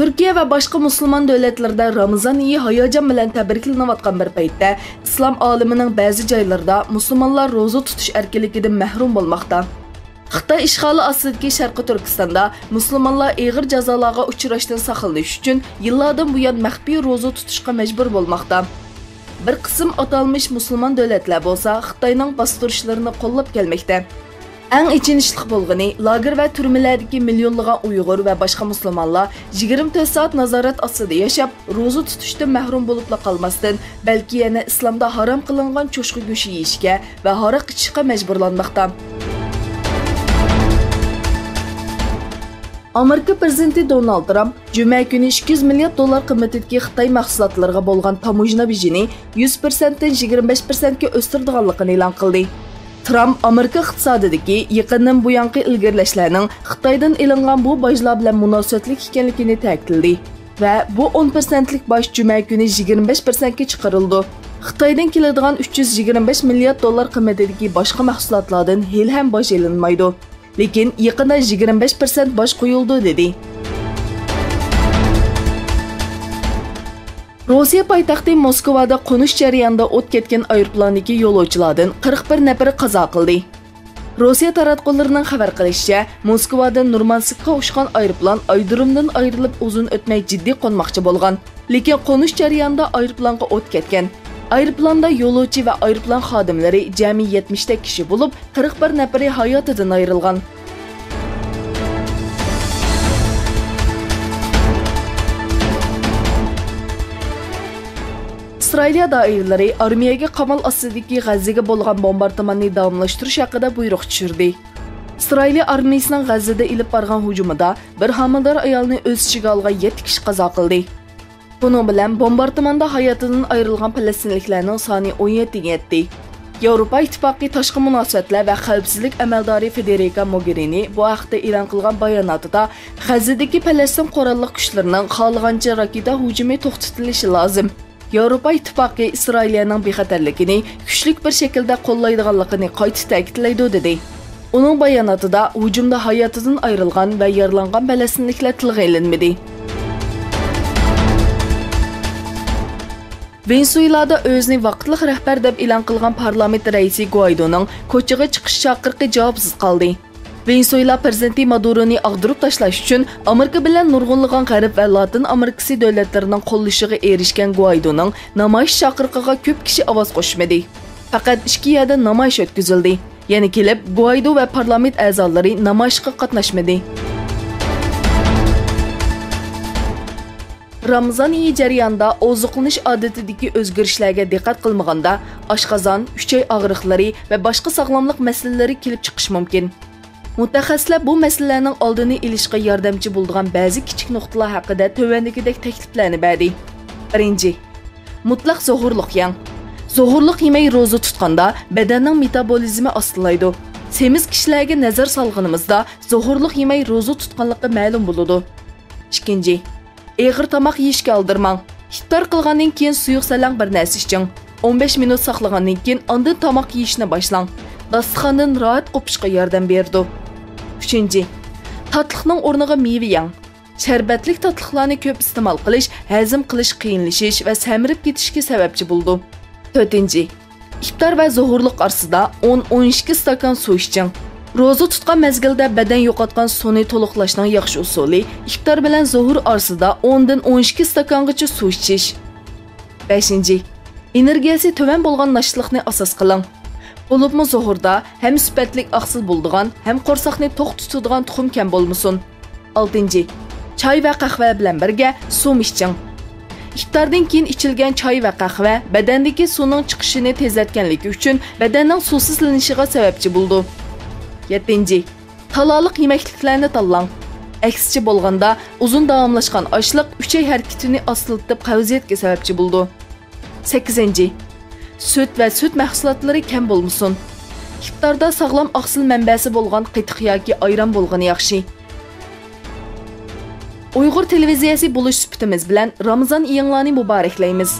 Türkiye ve başka Müslüman devletlerinde Ramazan iyi hayacan bilen təbriklanayotgan bir paytda İslam aleminin bazı joylarida Müslümanlar roza tutuş erkinligidan mahrum bo'lmoqda. Xitoy ishg'oli ostidagi Sharqiy Turkistonda Müslümanlar og'ir jazolarga uchrashdan saqlanish uchun yillardan buyon maxfiy roza tutishga majbur bo'lmoqda. Bir qism atalmış Müslüman devletler bo'lsa Xitoyning bostirishlarni qo'llab kelmoqda. Eng ichinishli bo'lgani lager va turmalardagi millionlagan Uyg'ur va boshqa musulmonlar 24 soat nazorat ostida yashab, roza tutishdan mahrum bo'lib qolmasdan, balki yana islomda harom qilingan cho'shqi go'shi yeyishga va aroq ichishga majburlanmoqda. Amerika prezidenti Donald Trump juma kuni 200 milliard dollar qimmatidagi Xitoy mahsulotlariga bo'lgan tamojna bijini 100% dan 25% ga o'stirdiganligini e'lon qildi. Trump Amerika iqtisodidagi yaqindan buyangi ilgirlashlarning Xitoydan ilingan bu bojlar bilan munosabatli ekanligini ta'kidladi va bu 10%lik boj juma kuni 25% ga chiqarildi. Xitoydan keladigan 325 milliard dollar qimmatidagi boshqa mahsulotlardan hali ham boj ilinmaydi. Lekin yaqinda 25% boj qo'yildi dedi. Rossiya poytaxti Moskvada qo'nish jarayonida o't ketgan aeroplandagi yo'lovchilardan 41 nafari qazo qildi. Rossiya taratqullarining xabar qilishicha, Moskvadan Murmanskka uchgan aeroplan aydirimdan ayrilib uzun o'tmay jiddiy qo'nmoqchi bo'lgan. Lekin qo'nish jarayonida aeroplanga o't ketgan. Aeroplanda yo'lovchi va aeroplan xodimlari jami 70 ta kishi bo'lib, 41 nafari hayotidan ayrilgan. İsrailiya doiralari armiyaga qamal ostidagi G'azzaga bo'lgan bombardimonni davomlashtirish haqida buyruq tushirdi. İsrailiya armiyasining G'azzada ilib borgan hujumida bir homilador ayolni o'z ichiga olgan 7 kishi qazo qildi. Bunun bilan bombardimonda hayotidan ayrilgan falastinliklarning soni 17 ga yetdi. Yevropa İttifaqı tashqi munosabatlar va xavfsizlik amaldori Federica Mogherini bu haqda e'lon qilgan bayonotida G'azzadagi Falastin qurolli kuchlarining xohlagancha raketa hujumi to'xtatilishi lozim. Yevropa İttifaqı İsrailiyaning bexatarligini kuchli bir shaklda qo'llaydiganligini qayta ta'kidlaydi dedi. Uning bayonotida hujumda hayotidan ayrilgan va yaralangan falastinliklar tilga ilinmadi. Venezuelada o'zini vaqtliq rahbar deb e'lon qilgan parlament raisi Guaidoning ko'chaga chiqish chaqiriqi javobsiz qoldi. Venezuela prezidenti Maduroni ag'dirib tashlash uchun Amerika bilan nurg'unlagan G'arb va Latin Amerikasi davlatlarining qo'llashiga erishgan Guaidoning namoyish chaqiriqiga ko'p kishi ovoz qo'shmadi. Faqat 2 yerda namoyish o'tkazildi. Yana kelib Guaido va parlament a'zolari namoyishga qatnashmadi. Ramazan iyi jarayonida oziqlanish odatidagi o'zgarishlarga diqqat qilmaganda oshqozon, uchay og'riqlari va boshqa sog'lomlik masalalari kelib chiqishi mumkin. Mutaxassislar bu masalalarning oldini olishga yordamchi bo'ladigan ba'zi kichik nuqtalar haqida tövəndikidek takliflarni berdi. 1. Mutlaq zo'g'urliq yang. Zo'g'urliq yemay roza tutganda badanning metabolizmi ostilaydi. Semiz kishilarga nazar solganimizda zo'g'urliq yemay roza tutganligi ma'lum bo'ladi. 2. Eg'ir tomoq yeyishga aldirmang. Iftor qilgandan keyin suyuq salang bir narsa iching. 15 minut saqlagandan keyin ondan tomoq yeyishni boshlang. Dasturxondan rahat qopishga yordam berdi. 3. Tatliqning o'rniga meva yeng. Sharbatlik tatliqlarni ko'p iste'mol qilish hazm qilish qiyinlashish va samirib ketishga sababchi bo'ldi. 4. Iftor va zo'g'urliq orasida 10-12 stakan suv iching. Roza tutgan mezgilda badan yo'qotgan suvni to'liqlashning yaxshi usuli iftor bilan zo'hur orasida 10 dan 12 stakangacha suv ichish. 5. Energiyasi to'van bo'lgan nashliqni asos qiling. Bo'libmi zo'hurda ham sifatlik aqsil bo'ladigan, ham qo'rsaqni to'q tutadigan tuxum kam bo'lmasin. 6. Choy va qahva bilan birga suv iching. İftardan keyin ichilgan choy va qahva badandagi suvning chiqishini tezlatganligi uchun badanning suvsizlanishiga sababchi bo'ldi. 7. Talaliq yemekliklarni tanlang. Aksicha bo'lganda uzun davomlashgan ochliq uchay harakatini asıltib qavziyatga sababchi bo'ldi. 8. Süt va süt mahsulotlari kam bo'lmasin. İftarda sog'lom aqsil manbasi bo'lgan qitiq yoki ayron bo'lgani yaxshi. Uyg'ur televiziyasi bo'lish sifatimiz bilan Ramazon iyinglarni muboraklaymiz.